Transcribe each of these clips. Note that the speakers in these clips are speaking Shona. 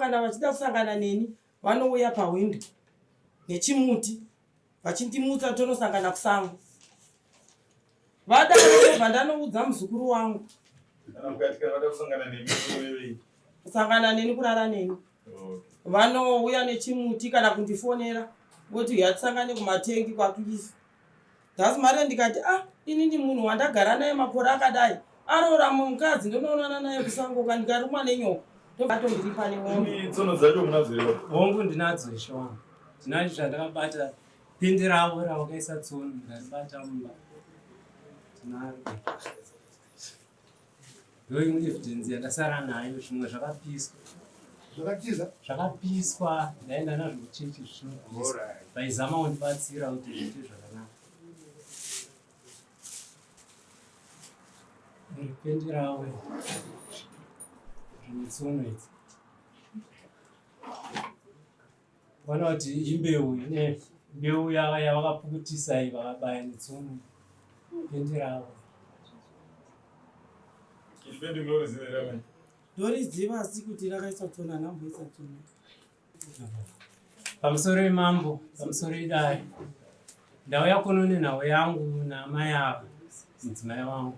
kana vachida kusangana neni vanouya pahwindo nechimuti vachindimutsa tonosangana kusango. Vadaro ndobva ndanoudza muzukuru wangu kusangana neni kurara neni. Vanouya nechimuti kana kundifonera voti yatisangane kumatengi kwakuisa. Dhasi mari ndikati ini ndi munhu wandagara naye makore akadai aroora mukadzi ndonoonana naye kusango kandikarumwa nenyoka ndobatondiripa nemwombe. Tsono dzacho munadzireva? Hongu ndinadzo shoma. Ndinacho zvandakabata pindi ravo ravakaisa tsono ndaribata mumba. Tinaro. Ndoimwe evidence yandasara nayo zvimwe zvakapiswa. Zvakapiswa ndaenda nazvo kuchechi zvinopiswa. Vaizama kundibatsira kuti zviite zvakanaka. Pendi ravo zvimwe idzi. Vana kuti imbeu ine mbeu yavakapukutisa iyi vakabaya netsono. Pendi ravo. Pendi gloriziva mani. Ndoriziva asi kuti rakaisa tsona namboisa tsona. Pamusoro imambo, pamusoro idai. Ndauya kuno nenhau yangu naamai ava, mudzimai wangu.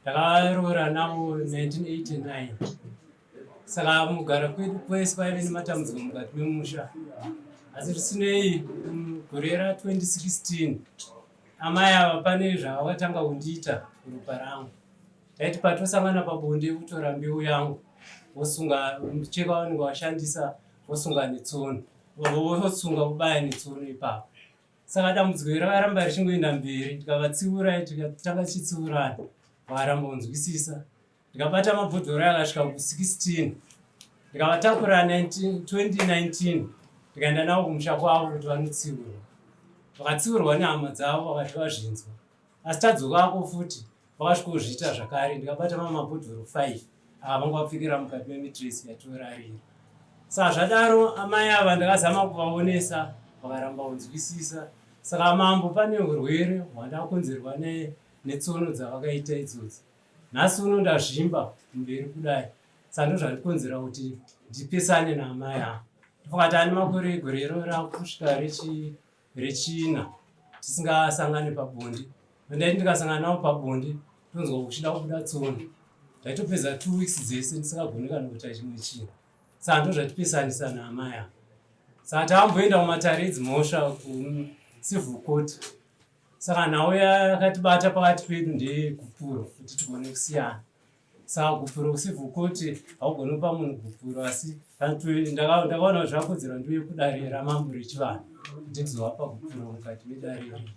Ndakaroora navo 1989. Saka mugara kwedu kwese paive nematambudziko mukati memusha. Asi zvisinei gore ra2016 amai ava pane zvavakatanga kundiita kuropa rangu. Ndaiti patosangana pabonde kutora mbeu yangu vosunga mucheka wanenge washandisa vosunga netsono vosunga kubaya netsono ipapo. Saka dambudziko rakaramba richingoenda mberi ndikavatsiura tikatanga tichitsiurana vakaramba kunzwisisa. Ndikabata mabhodhoro akasvika ku16 ndikavatakura 2019 ndikaenda navo kumusha kwavo kuti vanotsiurwa. Vakatsiurwa nehama dzavo vakati vazvinzwa. Asi tadzokako futi vakasvikozviita zvakare ndikabata mabhodhoro 5 vanga vapfikira mukati memitresi yatorarira. Saka zvadaro amai ava ndakazama kuvaonesa vakaramba kunzwisisa. Saka mambo pane urwere hwandakonzerwa netsono dzavakaita idzodzi. Nhasi uno ndazvimba mberi kudai. Saka ndozvandikonzera kuti ndipesane naamai ava. Ndofakati ane makore gore irora kusvika rechina tisingasangane pabonde. Ndaiti ndikasangana navo pabonde tonzwa kuchida kubuda tsono. Ndaitopedza 2 weeks dzese ndisingagoni kana kuita chimwe chinhu. Saka ndozvatipesanisa naamai ava. Saka takamboenda kumatare edzimhosva kucivil court. Saka nhau yakatibata pakati pedu ndeyegupuro kuti tigone kusiyana. Saka gupuro kucivil court haugoni kupa munhu gupuro asi ndakaona kuti zvakodzera ndiuye kudare ramambo rechivanhu kuti ndizovapa gupuro mukati medare iri.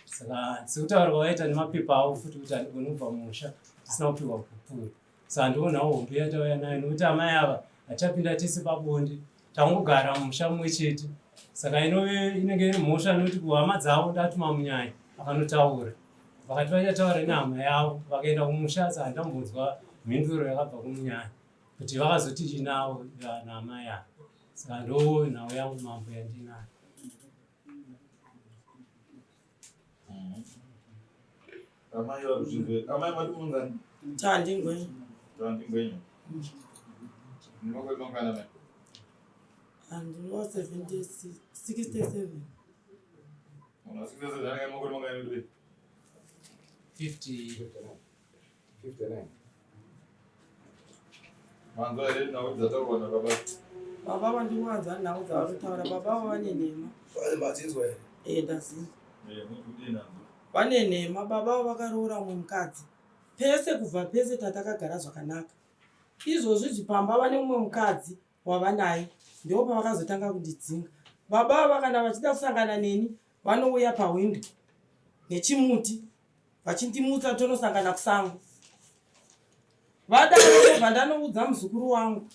Saka sekutaura kwavaita nemapepa avo futi kuti handigoni kubva mumusha ndisina kupiwa gupuro. Saka ndoonawo hombe yatauya nayo nokuti amai ava hatichapinda tese pabonde tangogara mumusha mumwe chete. Saka inenge iri mhosva nokuti kuhama dzavo ndatuma munyaya vakanotaura. Vakati vachataura nehama yavo vakaenda kumusha. Saka ndambonzwa mhinduro yakabva kumunyaya kuti vakazoti chinavo naamai ava. Saka ndo nhau yangu mambo yandinayo. Amai varuzvinzwe. Amai mari kuungana? Tandingwenyu. Tandingwenyu. Ndinokwe mangana mai? Ndino 67. Una 67 nanga makore mangana ndwe? 59. Manzo ere nawo dzataurwa nakabata. Baba vandiwanza nhau dzavakutaura. Baba vava vane nhema. Matsinzwa here? Ndaziva. Mukudii nanzo? Vane nhema. Baba vavo vakaroora mumwe mukadzi. Pese kubva pese tatakagara zvakanaka. Izvozvi zvipamba vane mumwe mukadzi wavanaye. Ndipo pavakazotanga kundidzinga. Baba vava kana vachida kusangana neni vanouya pahwindo nechimuti vachindimutsa tonosangana kusango. Vadaro ndobva ndanoudza muzukuru wangu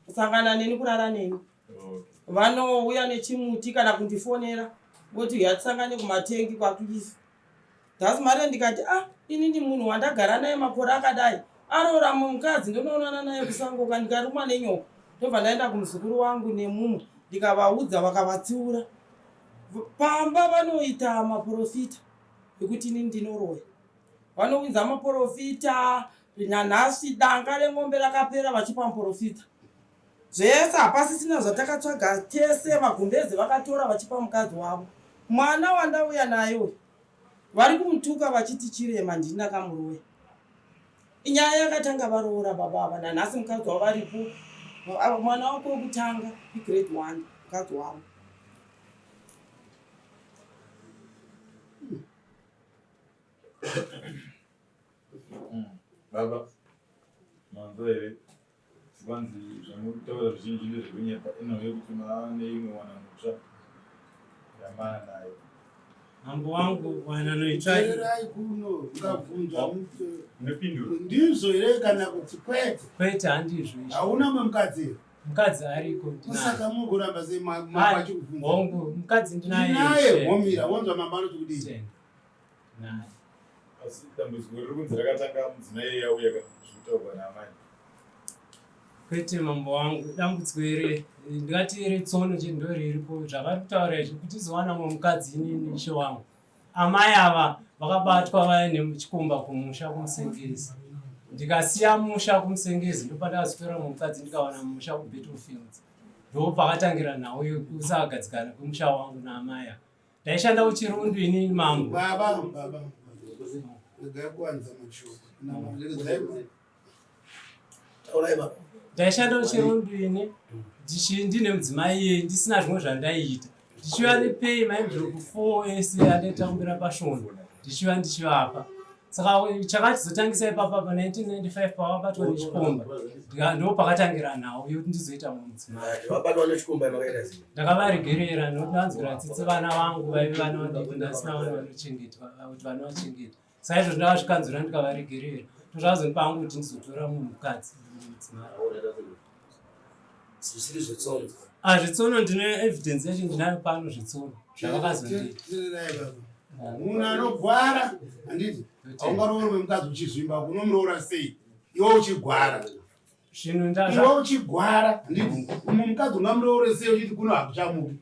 kusangana neni kurara neni. Vanouya nechimuti kana kundifonera voti yatisangane kumatengi kwakuisa. Dhasi mari ndikati ini ndi munhu wandagara naye makore akadai aroora mukadzi ndonoonana naye kusango kandikarumwa nenyoka. Ndobva ndaenda kumuzukuru wangu nemumwe ndikavaudza vakavatsiura. Pamba vanoita maprofita ekuti ini ndinoroya. Vanounza maprofita nanhasi danga remombe rakapera vachipa muprofita zvese hapasisina zvatakatsvaga tese magumbezi vakatora vachipa mukadzi wavo mwana wandauya nayo vari kumutuka vachiti Chirema ndina kamuroya inyaya yakatanga varoora baba ava nanhasi mukadzi wavo varipo mwana wako wekutanga igrade 1 mukadzi wavo baba manzo here kwanzi zvamutaura zvizhinji ndezvekunyepa inouye kuti maane imwe wana mutsva yamana nayo mambo wangu wananoitsva Erai kuno ngabvunzwa nepinduro ndizvo here kana kuti kwete kwete handizvo hauna mukadzi mukadzi ariko saka mugoramba sei machikubvunza hongu mukadzi ndinaye homira wanzwa mama anoti kudii naye asi dambudziko riri kunzi rakatanga mudzimai yauya kana zvekutaurwa naamai kwete mambo wangu dambudziko ere ndingati ere tsono chendo riripo zvavari kutaura izvi kuti tizowana mumwe mukadzi inini ishe wangu amai ava vakabatwa vaine muchikomba kumusha kumusengezi ndikasiya musha kumusengezi ndopandakazotora mumwe mukadzi ndikawana musha kubattlefields ndo pakatangira nhau yekusagadzikana kwemusha wangu naamai ava ndaishanda kuchirundu inini mambo baba regai kuwanza mashoko ndaishanda kuchirundu ini ndine mudzimai iye ndisina zvimwe zvandaiita ndichiva nepei maimbiroku 4 ese andaitambira pasvondo ndichiva ndichivapa saka chakachizotangisa ipapa pa1995 pavabatwa nechikomba ndo pakatangira nhau yekuti ndizoita mumwe mudzimai ndakavaregerera nokuti vanzwira tsitsi vana vangu vaive vana vadiki ndasina vana vanochengetwa kuti vanovachengeta saka izvo ndakazvikanzwira ndikavaregerera tozvazonipa hangu kuti ndizotora mumwe mukadzi mudzimai zvitsono ndine evidence yacho ndinayo pano zvitsono zvavakazondiita munhu anogwara handiti haungaroorwe mukadzi uchizvimba kunomuroora sei iwe uchigwara iwe uchigwara handiti umwe mukadzi ungamuroore sei uchiti kuno hakuchamuki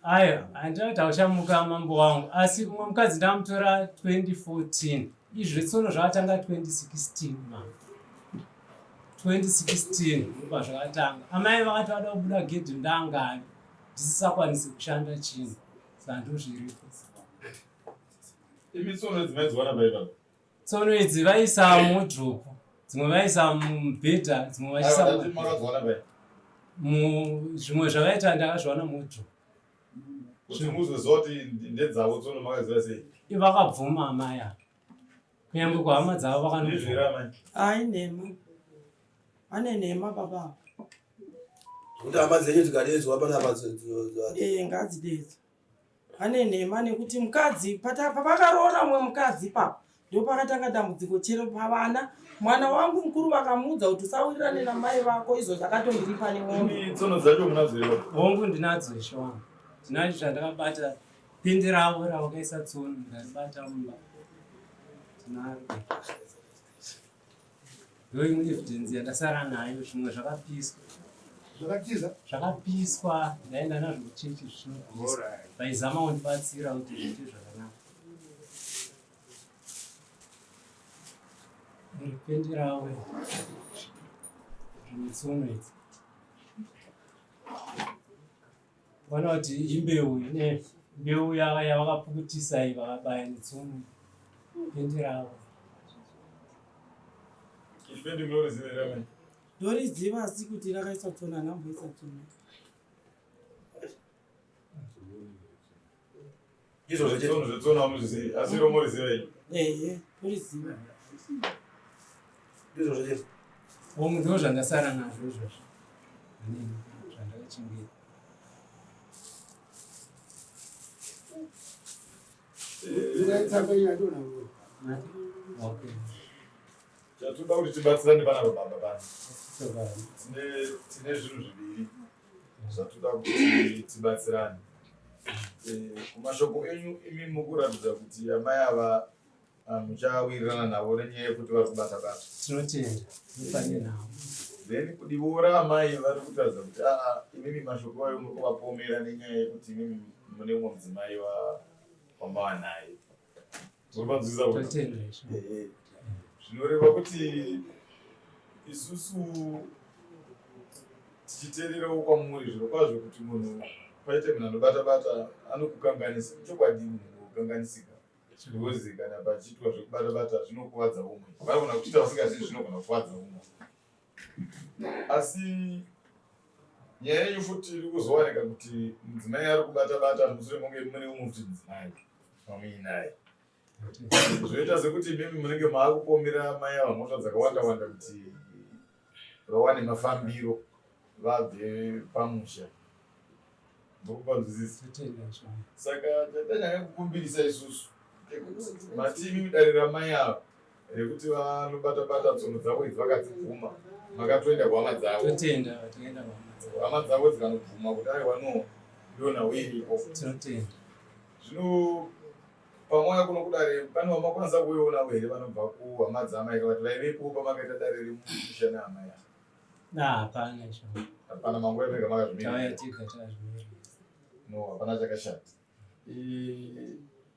ayo handinoti hauchamuka mambo wangu asi umwe mukadzi ndamutora 2014 izvi zvitsono zvakatanga 2016 mambo 2016 ndobva zvakatanga amai vakati vada kubuda gedhi ndangani ndisisakwanisi kushanda chinhu saka ndozviripo imi tsono dzimai dziwana baipa tsono idzi vaisa mudhupu dzimwe vaisa mubhedha dzimwe vaisa makadziwana bai zvimwe zvavaita ndakazviwana mudhupu kuti muzwe zoti ndedzavo tsono makadziva sei ivakabvuma amai ava kunyangwe kuhama dzavo vakanozvira amai ai nhema ane nhema baba kuti hama dzenyu dzikadedzwa panapa ngadzidedzwa ane nhema nekuti mukadzi pavakaroora mumwe mukadzi papa ndo pakatanga dambudziko chero pavana mwana wangu mukuru vakamuudza kuti usawirirane namai vako izvo zvakatondiri pane ng'ombe tsono dzacho munadzo hongu ndinadzo ishe wangu ndinacho zvandakabata pindi ravo ravakaisa tsono ndaribata mumba tinaro ndo imwe evidence yandasara nayo zvimwe zvakapiswa zvakapiswa ndaenda nazvo kuchechi zvinopiswa vaizama kundibatsira kuti zviite zvakanaka ripendi ravo zvimwe idzi vana kuti imbeu ine mbeu yavakapukutisa iyi vakabaya netsono pendi ravo ipendi mloriziva ramai ndoriziva asi kuti rakaisa tsona namboisa tsona izvo zvetsona amuzvizivi asi romoriziva iyi ndoriziva ndizvo zveche omwe ndo zvandasara nazvo izvozvo zvandakachengeta chatoda kuti tibatsirane panapa baba pano tine zvinhu zviviri zvatoda kuti tibatsirane kumashoko enyu imi mukuratidza kuti amai ava muchawirirana navo nenyaya yekuti vari kubata basa tinotenda mufane navo then kudivoora amai vari kutaridza kuti imimi mashoko ayo muri kuvapomera nenyaya yekuti imimi mune umwe mudzimai wambava naye muri panzwisa totenda izvo zvinoreva kuti isusu tichiteererawo kwamuri zviro kwazvo kuti munhu paite munhu anobata-bata anokukanganisa. Chokwadi munhu kukanganisika because kana pachiitwa zvekubata-bata zvinokuvadza umwe. Vanogona kuchiita vasingazivi zvinogona kukuvadza umwe. Asi nyaya yenyu futi iri kuzowanika kuti mudzimai ari kubata-bata mushure monge mune umwe kuti mudzimai pamuinaye. Zvoita sekuti mimi munenge maakupomera mai ava mhosva dzakawanda-wanda kuti vawane mafambiro vabve pamusha. Mukupanzwisisa. Saka tatanyanya kukumbirisa isusu matimi mudarira mai ava rekuti vanobata-bata tsono dzavo idzi vakadzibvuma makatoenda kuhama dzavo. Hama dzavo dzikanobvuma kuti aiwa no ndona uiripo. Zvino pamwe kuno kudare pane vamakwanisa kuiona here vanobva kuhama dzamai kuti vaivepo pamakaita dare remusha nehama yavo? Hapana, manguva mega makazvimira. No, hapana chakashata.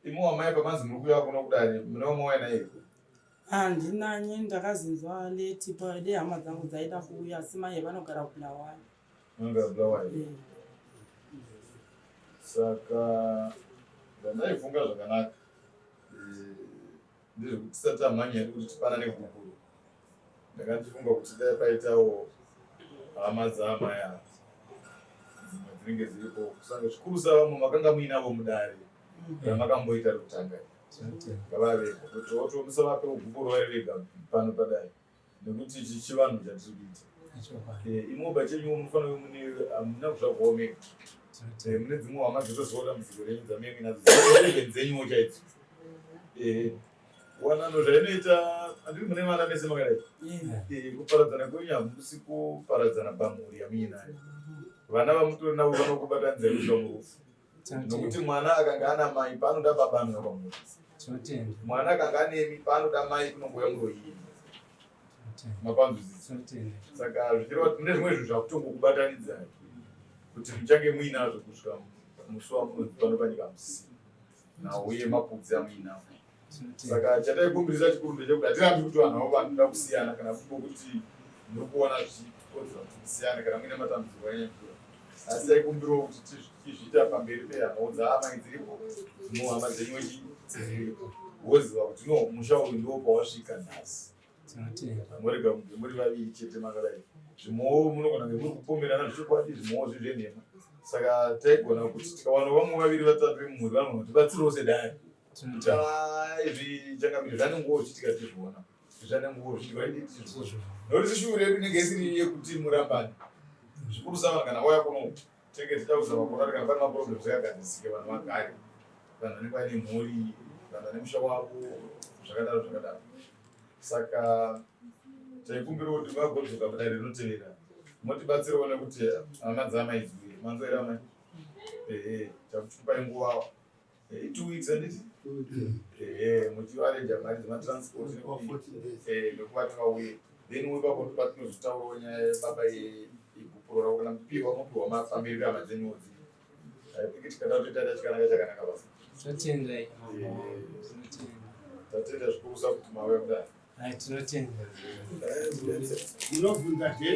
Imo amai pamanzi muri kuuya kuno kudare munewo mawaina here? Handinanye, ndakazinzwa leti pade hama dzangu dzaida kuuya asi mai vanogara kuBulawayo. Vanogara kuBulawayo. Saka ndaifunga zvakanaka. Ndezvekuti tisati tamhanya kuti tipanane gukuru. Ndakandifunga kuti dai paitawo hama dzamai ava dzimwe dzinenge dziripo kusanga zvikuru savamwe makanga muinavo mudare ramakamboita rekutanga ngavavepo kuti wotomisa vapewo gukuru vari vega pano padare nekuti ichi chivanhu chatiri kuita. Imoba chenyu munofanira muna kuzvabvawo mega. Mune dzimwe hama dzinozoona muziko renyu dzamemi nadzo dzenyu chaidzo. Wanano zvainoita andiri mune vana mese makadai. Kuparadzana kwenyu hamusi kuparadzana pamhuri yamuinayo. Vana vamutori navo vanokubata nzeve zvamurufu. Nokuti mwana akanga ana mai paanoda baba anouya pamhuri. Mwana akanga anemi paanoda mai kunongoya muroyi. Mapanzwisisa. Saka zvichireva mune zvimwe zvinhu zvakutongokubatanidzai kuti muchange muinazvo kusvika musi wamunonzi pano panyika musisi nauye mapudzi amuinawo. Saka chataikumbirisa chikuru ndechekuti hatirambi kuti vanhu avo vanoda kusiyana kana kuti muri kuona zvichipodzera kuti musiyane kana muine matambudziko anyanyukura. Asi taikumbirawo kuti tizviita pamberi pehama dzaamai dziripo dzimwe hama dzenyu dziripo woziva kuti no musha uyu ndo pawasvika nhasi. Murega kunge muri vaviri chete makadai. Zvimwewo munogona kunge muri kupomerana zvechokwadi, zvimwewo zvezvenhema. Saka taigona kuti tikawana vamwe vaviri vatatu vemumhuri vanogona kutibatsirawo sedare. Izvi changamiri zvanenguva zvichitika tizviona. Zvanenguva zvichitika tizviona. Nokuti shure yedu inenge isiri yekuti murambane. Zvikuru savanhu kana wauya kuno tenge tichauza vakona kana pane maproblems akagadzisike vanhu vagare. Vanhu vanenge vaine mhuri, vanhu vane musha wavo, zvakadaro. Saka taikumbira kuti vagodzoka mudare rinotevera. Motibatsirawo nekuti hama dzamai dziuye. Manzwera amai? Takutupai nguva 2 weeks handiti? Muchivarenja mari dzematransport nekuti vauye. Then ipapo patinozotaurawo nyaya yebaba igupuro ravo kana mupiwa mupiwa mafambiro ehama dzenyu idzi. Tikada kutoita chikanaka chakanaka basa. Tatenda zvikuru sakuti mauya kudai. Tinotenda. Munobvunza